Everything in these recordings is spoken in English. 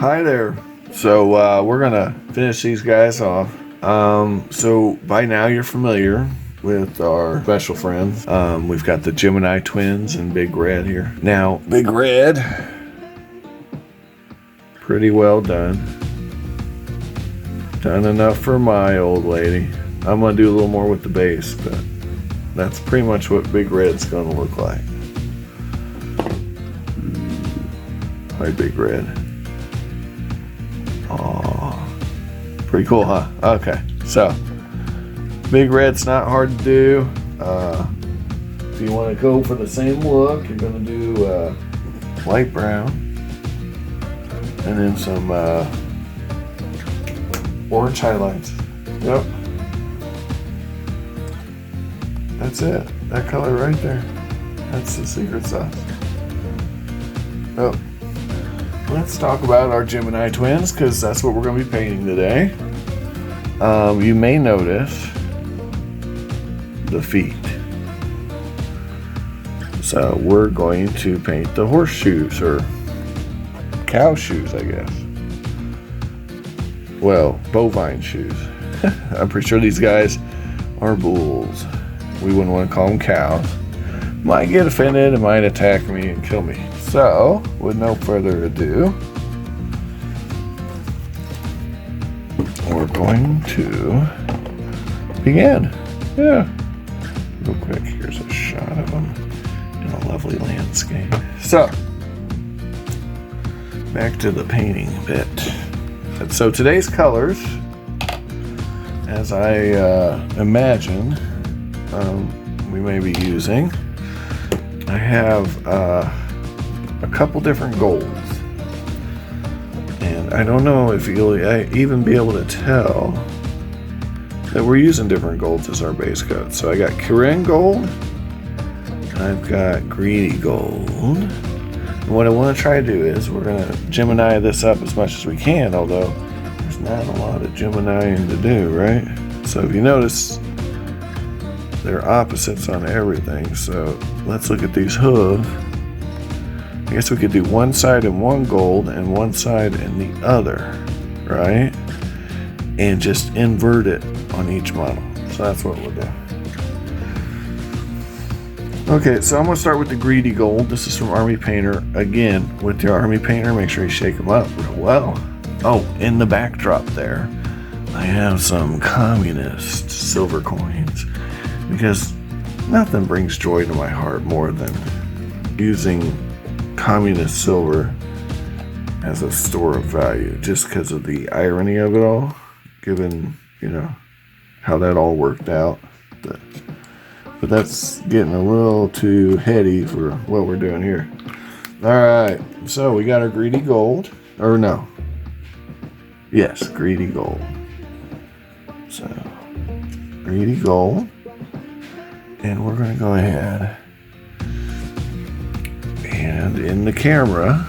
Hi there. So we're gonna finish these guys off. So by now you're familiar with our special friends. We've got the Gemini twins and Big Red here. Now, Big Red, pretty well done. Done enough for my old lady. I'm gonna do a little more with the base, but that's pretty much what Big Red's gonna look like. Hi, Big Red. Aw, pretty cool, huh? Okay, so Big Red's not hard to do. If you want to go for the same look, you're gonna do light brown and then some orange highlights. Yep, that's it. That color right there. That's the secret sauce. Oh. Let's talk about our Gemini twins, because that's what we're going to be painting today. You may notice the feet. So we're going to paint the horseshoes, or cow shoes, I guess. Well, bovine shoes. I'm pretty sure these guys are bulls. We wouldn't want to call them cows. Might get offended and might attack me and kill me. So, with no further ado, we're going to begin. Yeah. Real quick, here's a shot of them in a lovely landscape. So, back to the painting bit. And so today's colors, as I imagine we may be using, I have a couple different golds, and I don't know if you'll even be able to tell that we're using different golds as our base coat. So I got Kirin gold, I've got greedy gold, and what I want to try to do is we're going to Gemini this up as much as we can, although there's not a lot of Geminiing to do, right? So if you notice, they're opposites on everything. So let's look at these hooves. I guess we could do one side in one gold and one side in the other, right? And just invert it on each model. So that's what we'll do. Okay, so I'm gonna start with the greedy gold. This is from Army Painter. Again, with your Army Painter, make sure you shake them up real well. Oh, in the backdrop there, I have some communist silver coins, because nothing brings joy to my heart more than using communist silver as a store of value, just because of the irony of it all, given, you know, how that all worked out. But that's getting a little too heady for what we're doing here. Alright, so we got our greedy gold, or no, yes, greedy gold. So, greedy gold, and we're going to go ahead and in the camera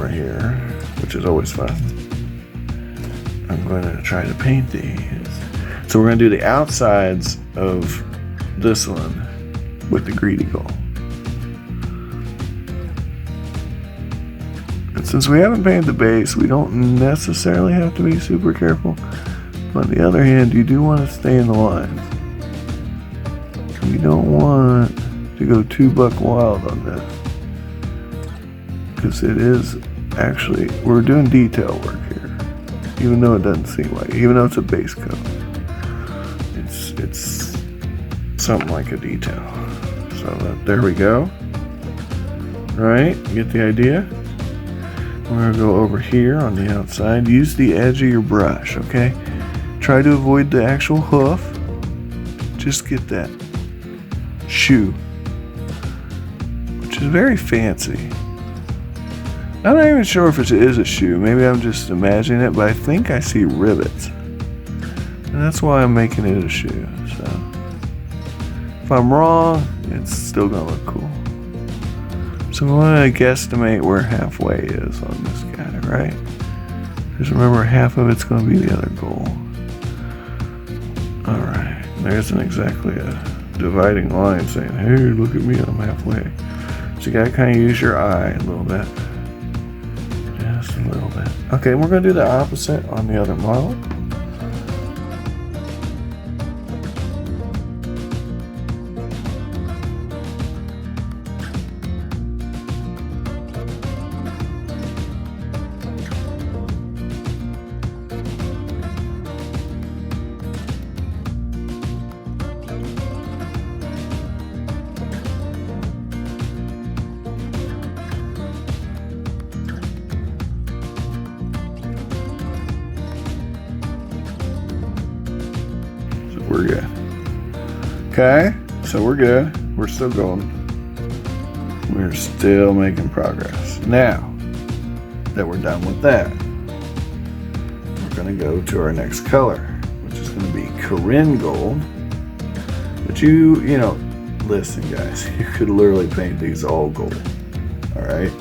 here, which is always fun, I'm going to try to paint these. So we're going to do the outsides of this one with the greedy gold. And since we haven't painted the base, we don't necessarily have to be super careful. But on the other hand, you do want to stay in the lines. You don't want to go too buck wild on this, because it is actually, we're doing detail work here, even though it doesn't seem like it, even though it's a base coat. It's something like a detail. So there we go. Right, you get the idea? We're going to go over here on the outside. Use the edge of your brush, okay? Try to avoid the actual hoof. Just get that shoe, which is very fancy. I'm not even sure if it is a shoe. Maybe I'm just imagining it, but I think I see rivets. And that's why I'm making it a shoe. So if I'm wrong, it's still going to look cool. So we want to guesstimate where halfway is on this guy, right? Just remember, half of it's going to be the other goal. Alright, there isn't exactly a dividing line saying, hey, look at me, I'm halfway. So you gotta kind of use your eye a little bit. Just a little bit. Okay, we're gonna do the opposite on the other model. We're good. Okay, so we're good. We're still going. We're still making progress. Now that we're done with that, we're going to go to our next color, which is going to be Corinne Gold. But you know, listen guys, you could literally paint these all gold. All right.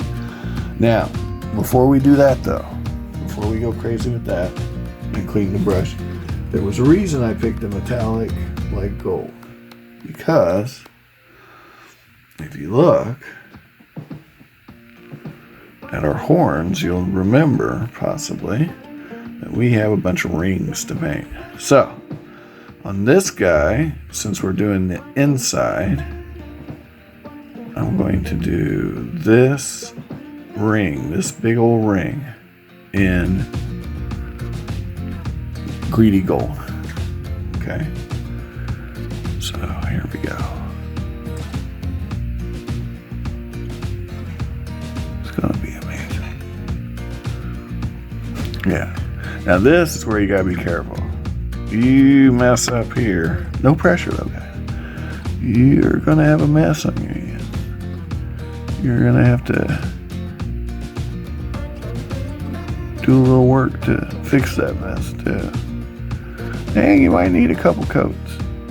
Now, before we do that though, before we go crazy with that and clean the brush, there was a reason I picked a metallic like gold, because if you look at our horns, you'll remember possibly that we have a bunch of rings to paint. So on this guy, since we're doing the inside, I'm going to do this ring, this big old ring, in greedy gold. Okay, so here we go. It's gonna be amazing. Yeah, now this is where you gotta be careful. You mess up here, no pressure though guys, you're gonna have a mess on your hands. You're gonna have to do a little work to fix that mess too. And you might need a couple coats,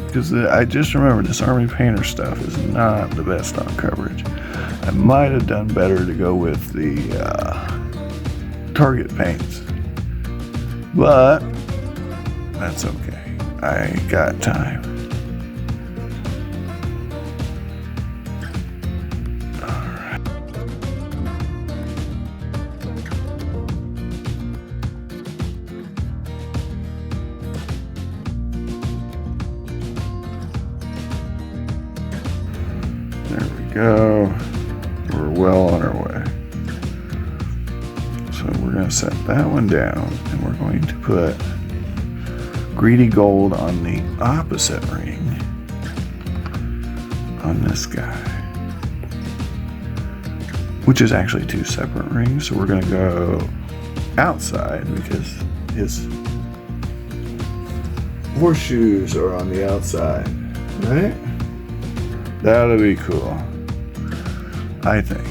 because I just remember this Army Painter stuff is not the best on coverage. I might have done better to go with the Target paints, but that's okay. I got time. There we go. We're well on our way. So we're going to set that one down, and we're going to put greedy gold on the opposite ring on this guy, which is actually two separate rings. So we're going to go outside because his horseshoes are on the outside, right? That'll be cool, I think.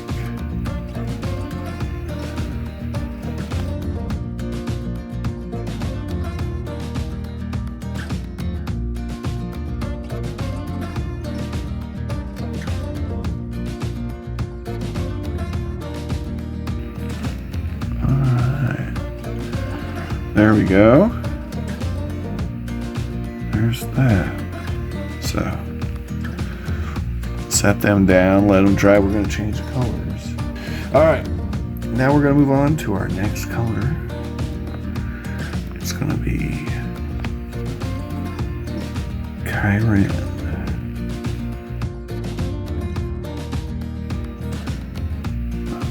All right. There we go. There's that. So set them down, let them dry. We're going to change the colors. All right, now we're going to move on to our next color. It's going to be Kyran.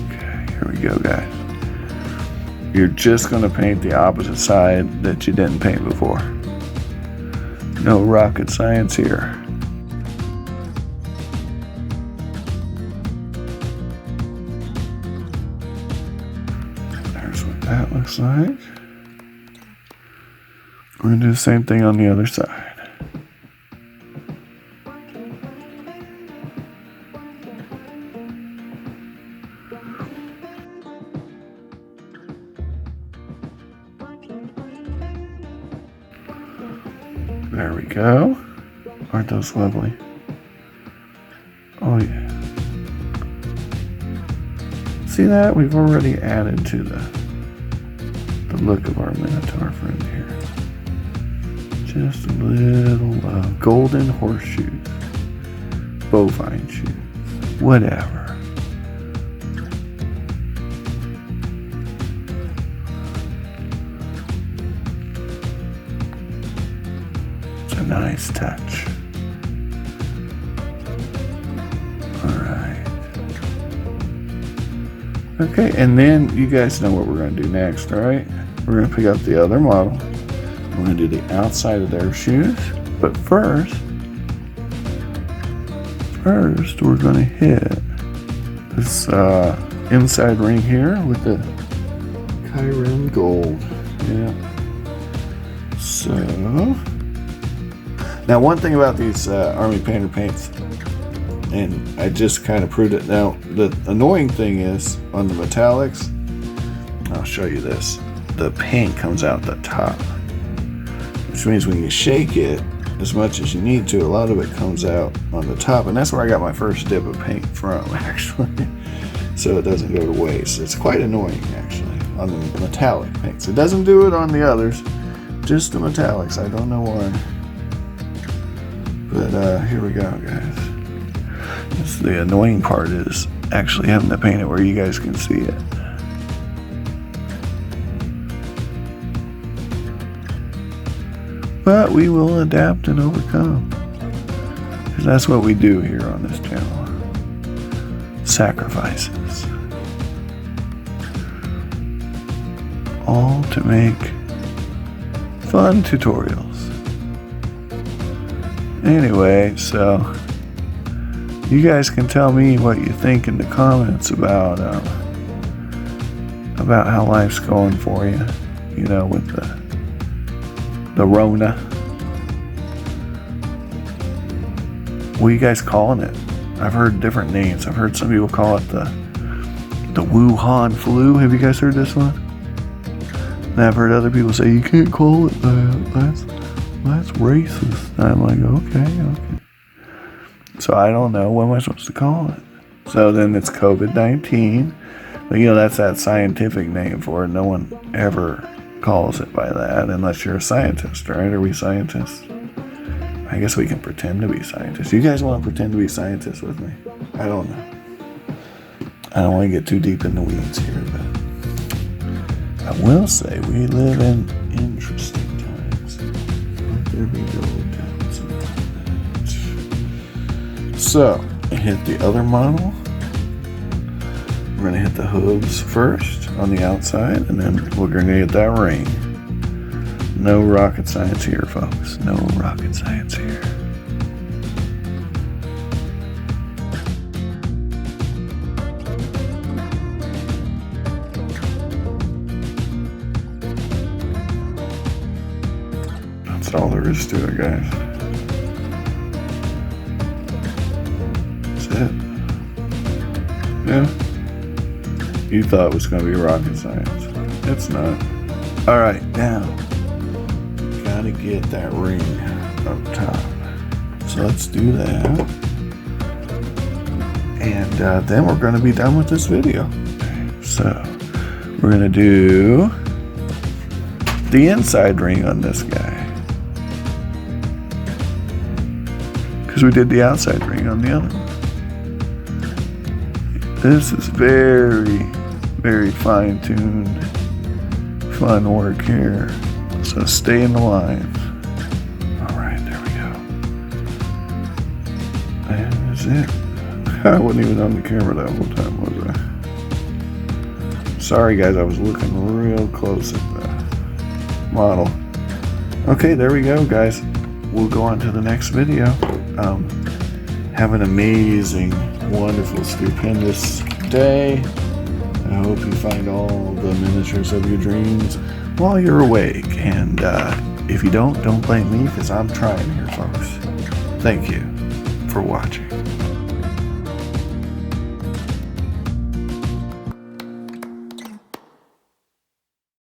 Okay, here we go, guys. You're just going to paint the opposite side that you didn't paint before. No rocket science here. That looks like. We're going to do the same thing on the other side. There we go. Aren't those lovely? Oh yeah. See that? We've already added to the look of our Minotaur friend here. Just a little golden horseshoes, bovine shoes, whatever. nice touch. Alright. Okay, and then you guys know what we're going to do next, alright? We're going to pick up the other model. We're going to do the outside of their shoes. But first we're going to hit this inside ring here with the Chiron Gold. Yeah. So, now one thing about these Army Painter paints, and I just kind of proved it. Now, the annoying thing is on the metallics, I'll show you this, the paint comes out the top, which means when you shake it as much as you need to, a lot of it comes out on the top, and that's where I got my first dip of paint from, actually, so it doesn't go to waste. It's quite annoying, actually, on the metallic paints. It doesn't do it on the others, just the metallics. I don't know why. But here we go, guys. The annoying part is actually having to paint it where you guys can see it. But we will adapt and overcome, because that's what we do here on this channel. Sacrifices. All to make fun tutorials. Anyway, so you guys can tell me what you think in the comments about how life's going for you, you know, with the Rona. What are you guys calling it? I've heard different names. I've heard some people call it the Wuhan flu. Have you guys heard this one? And I've heard other people say you can't call it that. That's racist. And I'm like, okay. So I don't know. What am I supposed to call it? So then it's COVID-19. But you know, that's that scientific name for it. No one ever calls it by that unless you're a scientist, right? Are we scientists? I guess we can pretend to be scientists. You guys want to pretend to be scientists with me? I don't know. I don't want to get too deep in the weeds here, but I will say we live in interesting times. There we go down some. So, hit the other model. We're going to hit the hooves first on the outside, and then we're going to hit that ring. No rocket science here, folks. No rocket science here. That's all there is to it, guys. That's it. Yeah. You thought it was going to be rocket science. It's not. All right, now, gotta get that ring up top. So let's do that. And then we're going to be done with this video. So we're going to do the inside ring on this guy, because we did the outside ring on the other one. This is very, very fine-tuned, fun work here. So stay in the lines. Alright, there we go. And that's it. I wasn't even on the camera that whole time, was I? Sorry guys, I was looking real close at the model. Okay, there we go, guys. We'll go on to the next video. Have an amazing, wonderful, stupendous day. I hope you find all the miniatures of your dreams while you're awake. And if you don't blame me, because I'm trying here, folks. Thank you for watching.